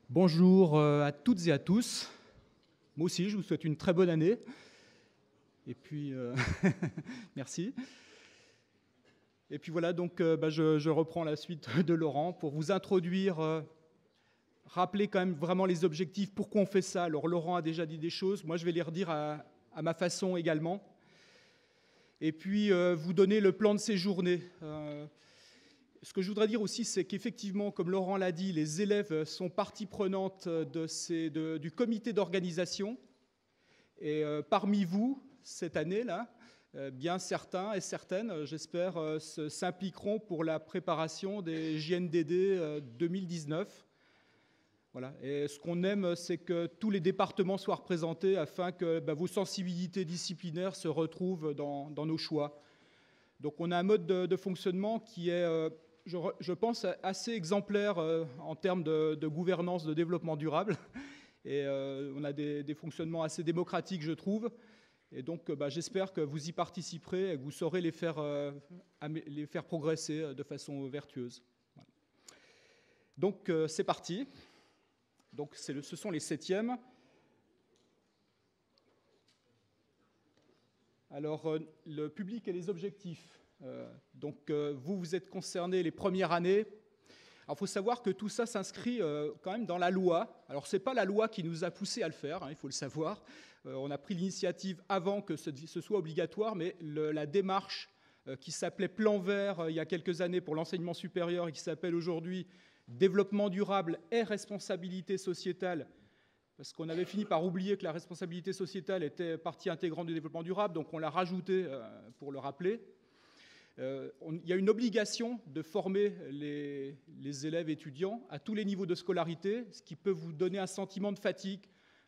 Bonjour à toutes et à tous. Moi aussi, je vous souhaite une très bonne année. Et puis, merci. Et puis voilà, donc je reprends la suite de Laurent pour vous introduire, rappeler quand même vraiment les objectifs, pourquoi on fait ça. Alors Laurent a déjà dit des choses, moi je vais les redire à ma façon également. Et puis vous donner le plan de ces journées. Ce que je voudrais dire aussi, c'est qu'effectivement, comme Laurent l'a dit, les élèves sont partie prenante du comité d'organisation. Et parmi vous, cette année-là, bien certains et certaines, j'espère, s'impliqueront pour la préparation des JNDD 2019. Voilà. Et ce qu'on aime, c'est que tous les départements soient représentés afin que vos sensibilités disciplinaires se retrouvent dans nos choix. Donc on a un mode de fonctionnement qui est, je pense, assez exemplaire en termes de gouvernance, de développement durable. Et on a des fonctionnements assez démocratiques, je trouve. Et donc j'espère que vous y participerez et que vous saurez les faire progresser de façon vertueuse. Voilà. Donc c'est parti. Donc ce sont les 7e. Alors le public et les objectifs. Donc vous êtes concernés les premières années. Alors il faut savoir que tout ça s'inscrit quand même dans la loi. Alors ce n'est pas la loi qui nous a poussé à le faire, hein, il faut le savoir. On a pris l'initiative avant que ce soit obligatoire, mais la démarche qui s'appelait Plan Vert il y a quelques années pour l'enseignement supérieur et qui s'appelle aujourd'hui Développement durable et responsabilité sociétale, parce qu'on avait fini par oublier que la responsabilité sociétale était partie intégrante du développement durable, donc on l'a rajouté pour le rappeler. Il y a une obligation de former les élèves étudiants à tous les niveaux de scolarité, ce qui peut vous donner un sentiment de fatigue,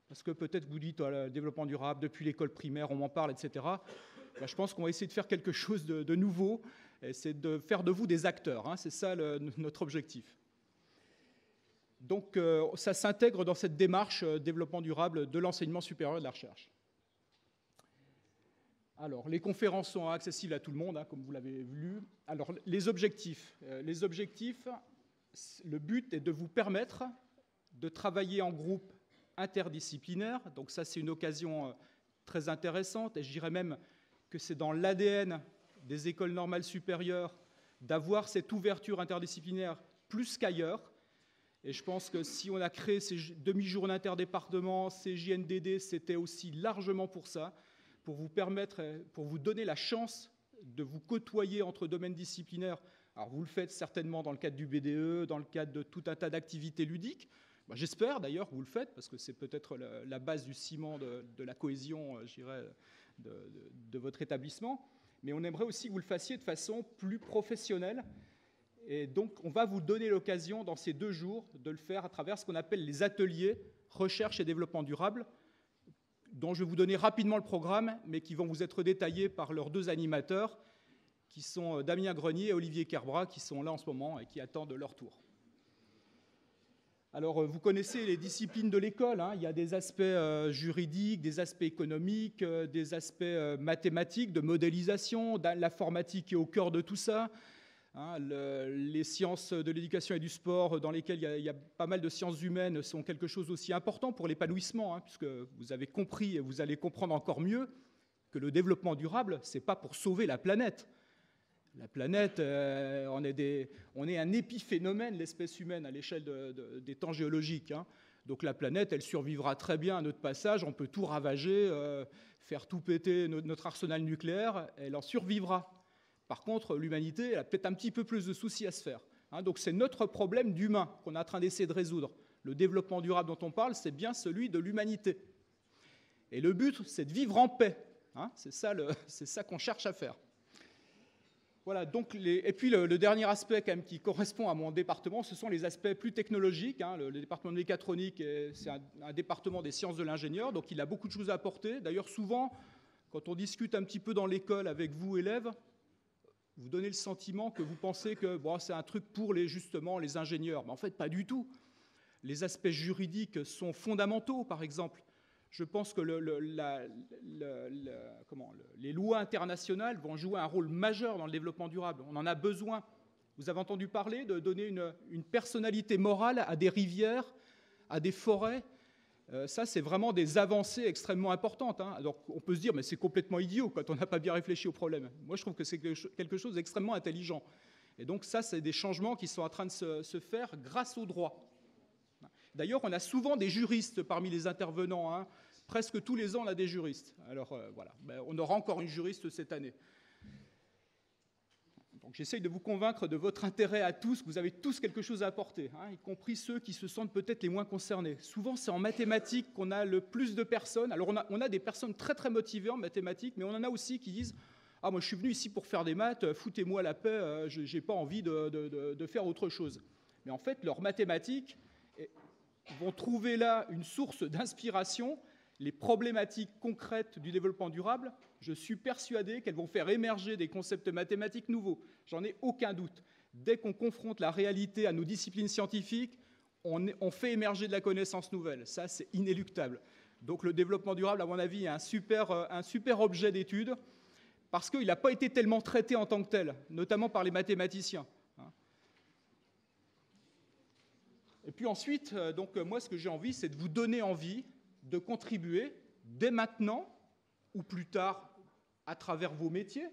parce que peut-être vous dites le développement durable, depuis l'école primaire, on m'en parle, etc. Je pense qu'on va essayer de faire quelque chose de nouveau, c'est de faire de vous des acteurs, hein, c'est ça notre objectif. Donc ça s'intègre dans cette démarche développement durable de l'enseignement supérieur et de la recherche. Alors, les conférences sont accessibles à tout le monde, hein, comme vous l'avez lu. Alors, les objectifs, le but est de vous permettre de travailler en groupe interdisciplinaire. Donc ça, c'est une occasion très intéressante. Et je dirais même que c'est dans l'ADN des écoles normales supérieures d'avoir cette ouverture interdisciplinaire plus qu'ailleurs. Et je pense que si on a créé ces demi-journées interdépartements, ces JNDD, c'était aussi largement pour ça, pour vous permettre, pour vous donner la chance de vous côtoyer entre domaines disciplinaires. Alors vous le faites certainement dans le cadre du BDE, dans le cadre de tout un tas d'activités ludiques. J'espère d'ailleurs que vous le faites, parce que c'est peut-être la base du ciment de la cohésion, je dirais, de votre établissement. Mais on aimerait aussi que vous le fassiez de façon plus professionnelle. Et donc, on va vous donner l'occasion, dans ces 2 jours, de le faire à travers ce qu'on appelle les ateliers recherche et développement durable, dont je vais vous donner rapidement le programme, mais qui vont vous être détaillés par leurs 2 animateurs, qui sont Damien Grenier et Olivier Kerbrat, qui sont là en ce moment et qui attendent leur tour. Alors, vous connaissez les disciplines de l'école, hein. Il y a des aspects juridiques, des aspects économiques, des aspects mathématiques, de modélisation, l'informatique est au cœur de tout ça. Hein, les sciences de l'éducation et du sport, dans lesquelles il y a pas mal de sciences humaines, sont quelque chose aussi important pour l'épanouissement, hein, puisque vous avez compris et vous allez comprendre encore mieux que le développement durable, ce n'est pas pour sauver la planète. La planète, on est un épiphénomène, l'espèce humaine, à l'échelle des temps géologiques. Hein. Donc la planète, elle survivra très bien à notre passage, on peut tout ravager, faire tout péter notre arsenal nucléaire, elle en survivra. Par contre, l'humanité, elle a peut-être un petit peu plus de soucis à se faire. Hein, donc c'est notre problème d'humain qu'on est en train d'essayer de résoudre. Le développement durable dont on parle, c'est bien celui de l'humanité. Et le but, c'est de vivre en paix. Hein, c'est ça qu'on cherche à faire. Voilà, donc et puis le dernier aspect quand même, qui correspond à mon département, ce sont les aspects plus technologiques. Hein. Le département de mécatronique, c'est un département des sciences de l'ingénieur, donc il a beaucoup de choses à apporter. D'ailleurs, souvent, quand on discute un petit peu dans l'école avec vous, élèves, vous donnez le sentiment que vous pensez que c'est un truc pour justement les ingénieurs. Mais en fait, pas du tout. Les aspects juridiques sont fondamentaux, par exemple. Je pense que les lois internationales vont jouer un rôle majeur dans le développement durable. On en a besoin. Vous avez entendu parler de donner une personnalité morale à des rivières, à des forêts. Ça, c'est vraiment des avancées extrêmement importantes. Alors, on peut se dire, mais c'est complètement idiot quand on n'a pas bien réfléchi au problème. Moi, je trouve que c'est quelque chose d'extrêmement intelligent. Et donc, ça, c'est des changements qui sont en train de se faire grâce au droit. D'ailleurs, on a souvent des juristes parmi les intervenants. Presque tous les ans, on a des juristes. Alors, voilà, on aura encore une juriste cette année. Donc, j'essaye de vous convaincre de votre intérêt à tous, que vous avez tous quelque chose à apporter, y compris ceux qui se sentent peut-être les moins concernés. Souvent, c'est en mathématiques qu'on a le plus de personnes. Alors, on a des personnes très, très motivées en mathématiques, mais on en a aussi qui disent « Ah, moi, je suis venu ici pour faire des maths, foutez-moi la paix, je n'ai pas envie de faire autre chose. » Mais en fait, leurs mathématiques vont trouver là une source d'inspiration. Les problématiques concrètes du développement durable, je suis persuadé qu'elles vont faire émerger des concepts mathématiques nouveaux. J'en ai aucun doute. Dès qu'on confronte la réalité à nos disciplines scientifiques, on fait émerger de la connaissance nouvelle. Ça, c'est inéluctable. Donc le développement durable, à mon avis, est un super objet d'étude parce qu'il n'a pas été tellement traité en tant que tel, notamment par les mathématiciens. Et puis ensuite, moi, ce que j'ai envie, c'est de vous donner envie de contribuer dès maintenant ou plus tard à travers vos métiers,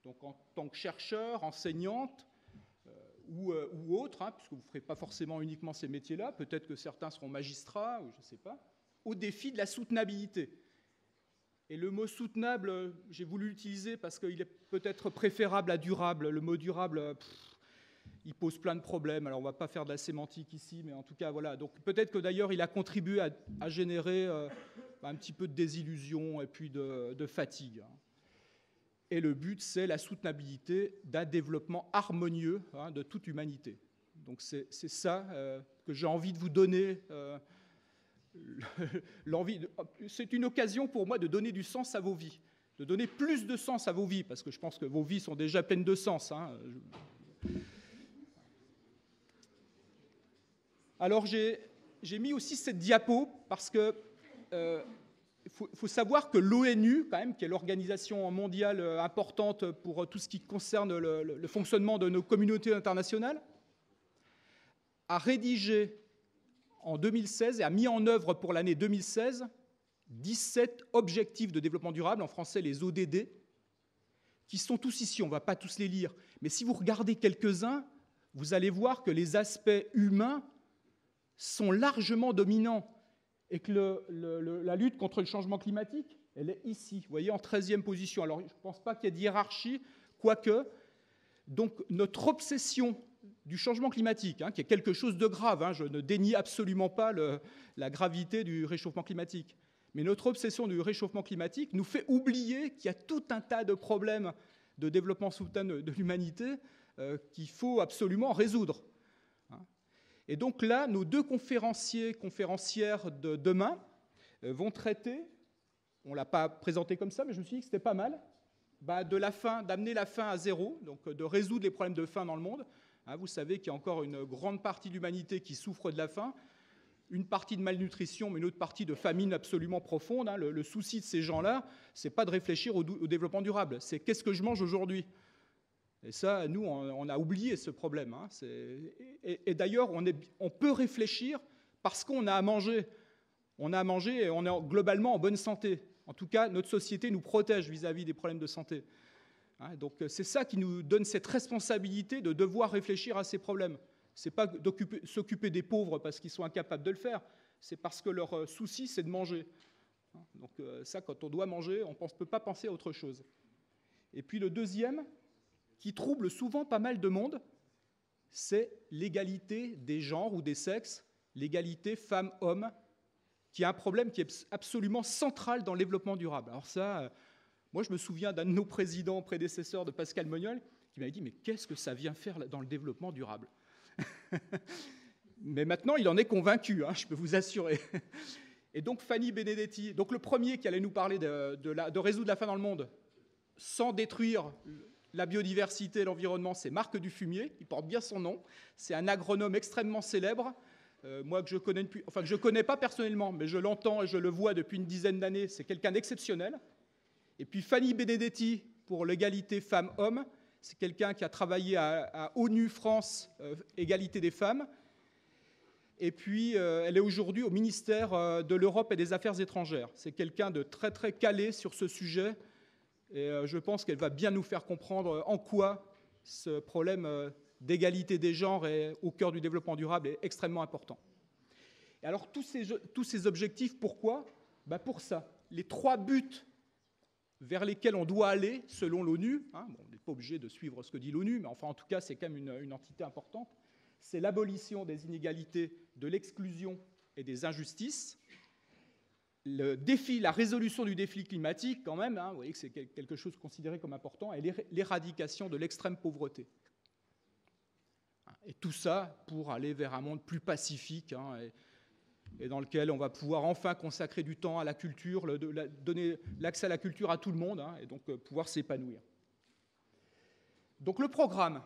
donc en tant que chercheur, enseignante ou autre, puisque vous ne ferez pas forcément uniquement ces métiers-là, peut-être que certains seront magistrats, ou je ne sais pas, au défi de la soutenabilité. Et le mot soutenable, j'ai voulu l'utiliser parce qu'il est peut-être préférable à durable. Le mot durable, il pose plein de problèmes. Alors, on ne va pas faire de la sémantique ici, mais en tout cas, voilà. Donc, peut-être que d'ailleurs, il a contribué à générer un petit peu de désillusion et puis de fatigue. Et le but, c'est la soutenabilité d'un développement harmonieux de toute humanité. Donc, c'est ça que j'ai envie de vous donner. C'est une occasion pour moi de donner du sens à vos vies, de donner plus de sens à vos vies, parce que je pense que vos vies sont déjà pleines de sens. Alors, j'ai mis aussi cette diapo parce que faut savoir que l'ONU, quand même, qui est l'organisation mondiale importante pour tout ce qui concerne le fonctionnement de nos communautés internationales, a rédigé en 2016 et a mis en œuvre pour l'année 2016 17 objectifs de développement durable, en français les ODD, qui sont tous ici. On ne va pas tous les lire, mais si vous regardez quelques-uns, vous allez voir que les aspects humains sont largement dominants et que la lutte contre le changement climatique, elle est ici, vous voyez, en 13e position. Alors, je ne pense pas qu'il y ait de hiérarchie, quoique. Donc, notre obsession du changement climatique, qui est quelque chose de grave, je ne dénie absolument pas la gravité du réchauffement climatique, mais notre obsession du réchauffement climatique nous fait oublier qu'il y a tout un tas de problèmes de développement soutenu de l'humanité qu'il faut absolument résoudre. Et donc là, nos deux conférencières de demain vont traiter, on ne l'a pas présenté comme ça, mais je me suis dit que c'était pas mal, d'amener la faim à zéro, donc de résoudre les problèmes de faim dans le monde. Vous savez qu'il y a encore une grande partie de l'humanité qui souffre de la faim, une partie de malnutrition, mais une autre partie de famine absolument profonde. Le souci de ces gens-là, ce n'est pas de réfléchir au développement durable, c'est qu'est-ce que je mange aujourd'hui. Et ça, nous, on a oublié ce problème. Et d'ailleurs, on peut réfléchir parce qu'on a à manger. On a à manger et on est globalement en bonne santé. En tout cas, notre société nous protège vis-à-vis des problèmes de santé. Donc, c'est ça qui nous donne cette responsabilité de devoir réfléchir à ces problèmes. Ce n'est pas s'occuper des pauvres parce qu'ils sont incapables de le faire, c'est parce que leur souci, c'est de manger. Donc, ça, quand on doit manger, on ne peut pas penser à autre chose. Et puis, le deuxième, qui trouble souvent pas mal de monde, c'est l'égalité des genres ou des sexes, l'égalité femmes-hommes, qui est un problème qui est absolument central dans le développement durable. Alors ça, moi je me souviens d'un de nos prédécesseurs de Pascal Moniol, qui m'avait dit « mais qu'est-ce que ça vient faire dans le développement durable ?» Mais maintenant, il en est convaincu, je peux vous assurer. Et donc Fanny Benedetti, donc le premier qui allait nous parler de résoudre la faim dans le monde, sans détruire la biodiversité et l'environnement, c'est Marc Dufumier, qui porte bien son nom. C'est un agronome extrêmement célèbre, moi que je connais je connais pas personnellement, mais je l'entends et je le vois depuis une dizaine d'années. C'est quelqu'un d'exceptionnel. Et puis Fanny Benedetti, pour l'égalité femmes-hommes, c'est quelqu'un qui a travaillé à ONU France, égalité des femmes. Et puis, elle est aujourd'hui au ministère de l'Europe et des Affaires étrangères. C'est quelqu'un de très, très calé sur ce sujet. Et je pense qu'elle va bien nous faire comprendre en quoi ce problème d'égalité des genres est au cœur du développement durable est extrêmement important. Et alors, tous ces objectifs, pourquoi ? Pour ça. Les 3 buts vers lesquels on doit aller, selon l'ONU, hein, bon, on n'est pas obligé de suivre ce que dit l'ONU, mais enfin, en tout cas, c'est quand même une entité importante, c'est l'abolition des inégalités, de l'exclusion et des injustices, la résolution du défi climatique, quand même, hein, vous voyez que c'est quelque chose considéré comme important, et l'éradication de l'extrême pauvreté. Et tout ça pour aller vers un monde plus pacifique, hein, et dans lequel on va pouvoir enfin consacrer du temps à la culture, donner l'accès à la culture à tout le monde, hein, et donc pouvoir s'épanouir. Donc le programme.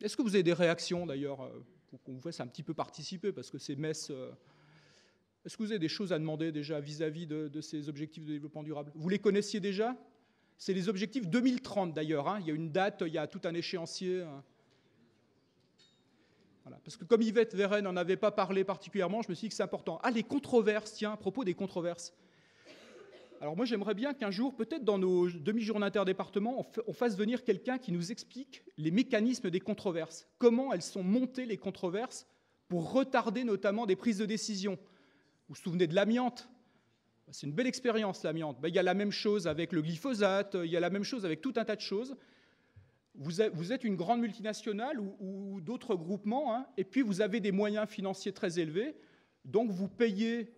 Est-ce que vous avez des réactions, d'ailleurs, pour qu'on vous fasse un petit peu participer, parce que ces messes... Est-ce que vous avez des choses à demander déjà vis-à-vis de ces objectifs de développement durable ? Vous les connaissiez déjà ? C'est les objectifs 2030, d'ailleurs. Hein. Il y a une date, il y a tout un échéancier. Hein. Voilà. Parce que comme Yvette Verren n'en avait pas parlé particulièrement, je me suis dit que c'est important. Ah, les controverses, tiens, à propos des controverses. Alors moi, j'aimerais bien qu'un jour, peut-être dans nos demi-journées interdépartements, on fasse venir quelqu'un qui nous explique les mécanismes des controverses. Comment elles sont montées, les controverses, pour retarder notamment des prises de décision. Vous vous souvenez de l'amiante ? C'est une belle expérience, l'amiante. Il y a la même chose avec le glyphosate, il y a la même chose avec tout un tas de choses. Vous êtes une grande multinationale ou d'autres groupements, hein, et puis vous avez des moyens financiers très élevés, donc vous payez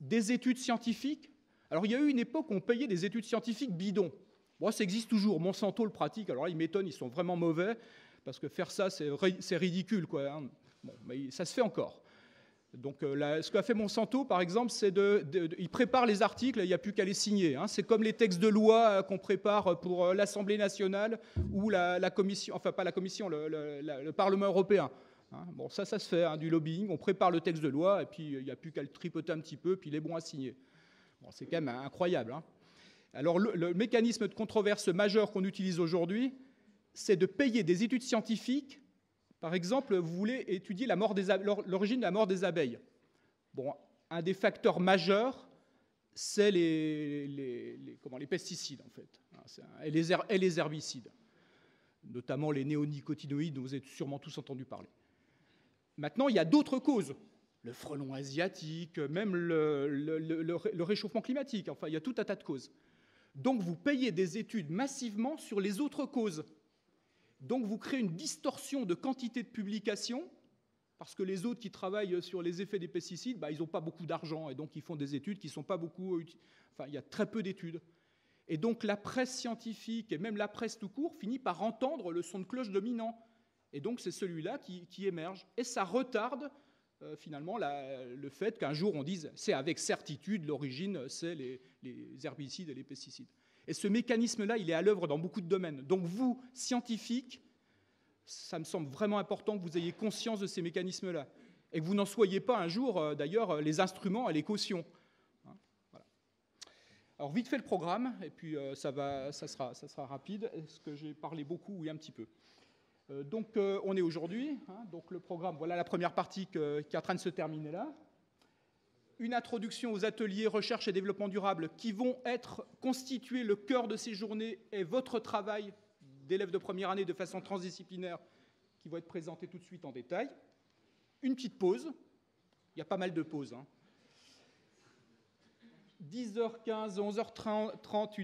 des études scientifiques. Alors il y a eu une époque où on payait des études scientifiques bidons. Bon, ça existe toujours, Monsanto le pratique, alors là, ils m'étonnent, ils sont vraiment mauvais, parce que faire ça, c'est ridicule, quoi. Hein. Bon, mais ça se fait encore. Donc ce qu'a fait Monsanto, par exemple, c'est il prépare les articles, il n'y a plus qu'à les signer. Hein. C'est comme les textes de loi qu'on prépare pour l'Assemblée nationale ou la Commission, enfin pas la Commission, le Parlement européen. Hein. Bon, ça se fait, hein, du lobbying, on prépare le texte de loi et puis il n'y a plus qu'à le tripoter un petit peu, puis il est bon à signer. Bon, c'est quand même incroyable. Hein. Alors le mécanisme de controverse majeur qu'on utilise aujourd'hui, c'est de payer des études scientifiques. Par exemple, vous voulez étudier l'origine de la mort des abeilles. Bon, un des facteurs majeurs, c'est les pesticides, en fait, et les herbicides, notamment les néonicotinoïdes, dont vous avez sûrement tous entendu parler. Maintenant, il y a d'autres causes. Le frelon asiatique, même le réchauffement climatique, enfin, il y a tout un tas de causes. Donc, vous payez des études massivement sur les autres causes. Donc, vous créez une distorsion de quantité de publications, parce que les autres qui travaillent sur les effets des pesticides, ils n'ont pas beaucoup d'argent, et donc ils font des études qui ne sont pas beaucoup... Enfin, il y a très peu d'études. Et donc, la presse scientifique, et même la presse tout court, finit par entendre le son de cloche dominant. Et donc, c'est celui-là qui émerge. Et ça retarde, finalement, le fait qu'un jour, on dise, c'est avec certitude, l'origine, c'est les herbicides et les pesticides. Et ce mécanisme-là, il est à l'œuvre dans beaucoup de domaines. Donc vous, scientifiques, ça me semble vraiment important que vous ayez conscience de ces mécanismes-là. Et que vous n'en soyez pas un jour, d'ailleurs, les instruments et les cautions. Hein, voilà. Alors vite fait le programme, et puis ça sera rapide. Est-ce que j'ai parlé beaucoup? Oui, un petit peu. Donc on est aujourd'hui. Hein, donc le programme, voilà la première partie qui est en train de se terminer là. Une introduction aux ateliers recherche et développement durable qui vont constituer le cœur de ces journées et votre travail d'élèves de première année de façon transdisciplinaire qui va être présenté tout de suite en détail. Une petite pause. Il y a pas mal de pauses. Hein. 10h15, 11h30,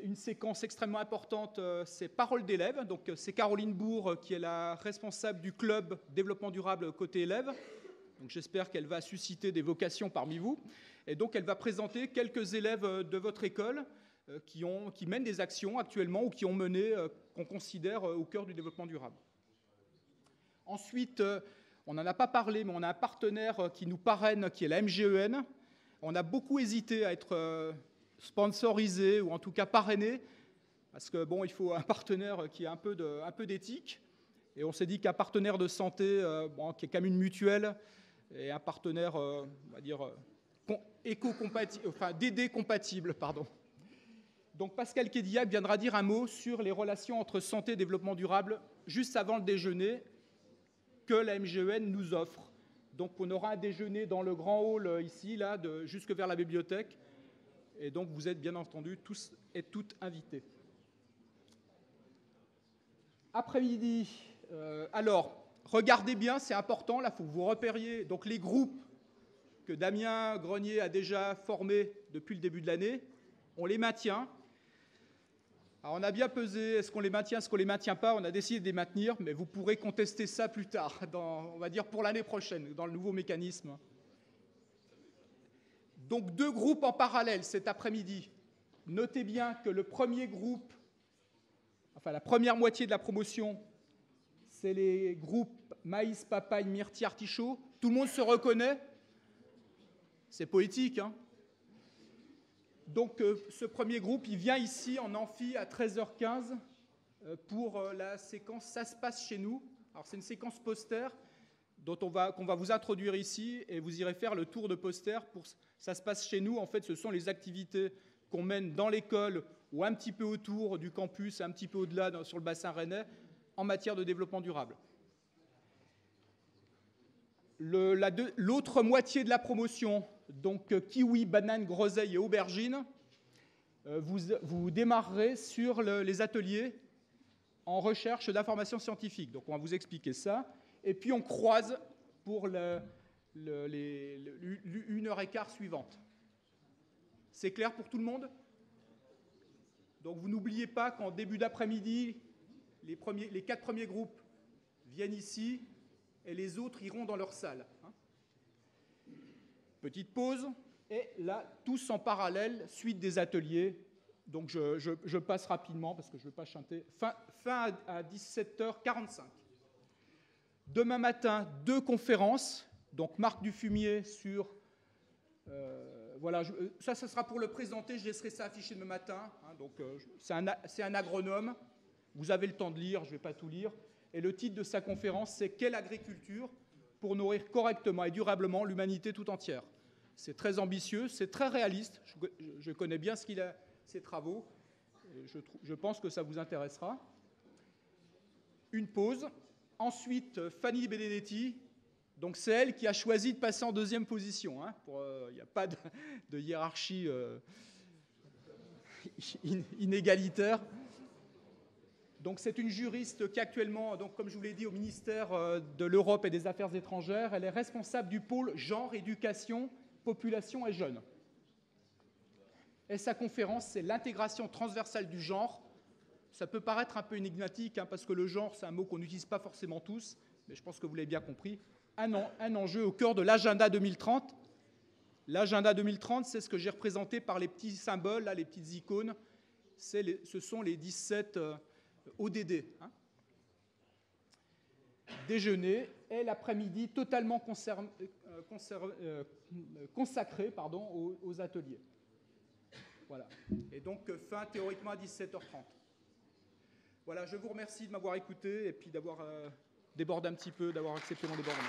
une séquence extrêmement importante, c'est Parole d'élèves. Donc c'est Caroline Bourg qui est la responsable du club développement durable côté élèves. Donc j'espère qu'elle va susciter des vocations parmi vous. Et donc elle va présenter quelques élèves de votre école qui mènent des actions actuellement ou qui ont mené, qu'on considère au cœur du développement durable. Ensuite, on n'en a pas parlé, mais on a un partenaire qui nous parraine, qui est la MGEN. On a beaucoup hésité à être sponsorisé ou en tout cas parrainé, parce que bon, il faut un partenaire qui a un peu d'éthique. Et on s'est dit qu'un partenaire de santé, qui est quand même une mutuelle, et un partenaire, on va dire, DD compatible, pardon. Donc Pascal Kédillac viendra dire un mot sur les relations entre santé et développement durable juste avant le déjeuner que la MGEN nous offre. Donc on aura un déjeuner dans le grand hall ici, là, jusque vers la bibliothèque. Et donc vous êtes bien entendu tous et toutes invités. Après-midi, alors, regardez bien, c'est important, là, il faut que vous repériez donc, les groupes que Damien Grenier a déjà formés depuis le début de l'année. On les maintient. Alors, on a bien pesé, est-ce qu'on les maintient, est-ce qu'on ne les maintient pas? On a décidé de les maintenir, mais vous pourrez contester ça plus tard, on va dire pour l'année prochaine, dans le nouveau mécanisme. Donc, 2 groupes en parallèle cet après-midi. Notez bien que le premier groupe, enfin la première moitié de la promotion, c'est les groupes maïs, papaye, myrtille, artichaut. Tout le monde se reconnaît. C'est poétique, hein? Donc, ce premier groupe, il vient ici en amphi à 13h15 pour la séquence « Ça se passe chez nous ». Alors, c'est une séquence poster qu'on va vous introduire ici et vous irez faire le tour de poster pour « Ça se passe chez nous ». En fait, ce sont les activités qu'on mène dans l'école ou un petit peu autour du campus, un petit peu au-delà sur le bassin rennais, en matière de développement durable. L'autre moitié de la promotion, donc kiwi, banane, groseille et aubergine, vous démarrerez sur les ateliers en recherche d'informations scientifiques. Donc on va vous expliquer ça. Et puis on croise pour une heure et quart suivante. C'est clair pour tout le monde? Donc vous n'oubliez pas qu'en début d'après-midi, les 4 premiers groupes viennent ici et les autres iront dans leur salle. Petite pause, et là, tous en parallèle, suite des ateliers. Donc je passe rapidement parce que je ne veux pas chanter. Fin à 17h45. Demain matin, 2 conférences. Donc Marc Dufumier sur... voilà, ça sera pour le présenter, je laisserai ça affiché demain matin. Donc c'est un agronome. Vous avez le temps de lire, je ne vais pas tout lire. Et le titre de sa conférence, c'est « Quelle agriculture pour nourrir correctement et durablement l'humanité tout entière ?» C'est très ambitieux, c'est très réaliste. Je connais bien ses travaux. Je pense que ça vous intéressera. Une pause. Ensuite, Fanny Benedetti. Donc c'est elle qui a choisi de passer en 2e position. Il n'y a pas de hiérarchie inégalitaire. Donc c'est une juriste qui est actuellement, donc, comme je vous l'ai dit, au ministère de l'Europe et des Affaires étrangères. Elle est responsable du pôle genre, éducation, population et jeunes. Et sa conférence, c'est l'intégration transversale du genre. Ça peut paraître un peu énigmatique, parce que le genre, c'est un mot qu'on n'utilise pas forcément tous, mais je pense que vous l'avez bien compris. Un enjeu au cœur de l'agenda 2030. L'agenda 2030, c'est ce que j'ai représenté par les petits symboles, là, les petites icônes. Ce sont les 17... ODD. Déjeuner et l'après-midi totalement consacré aux ateliers. Voilà. Et donc fin théoriquement à 17h30. Voilà, je vous remercie de m'avoir écouté et puis d'avoir débordé un petit peu, d'avoir accepté mon débordement.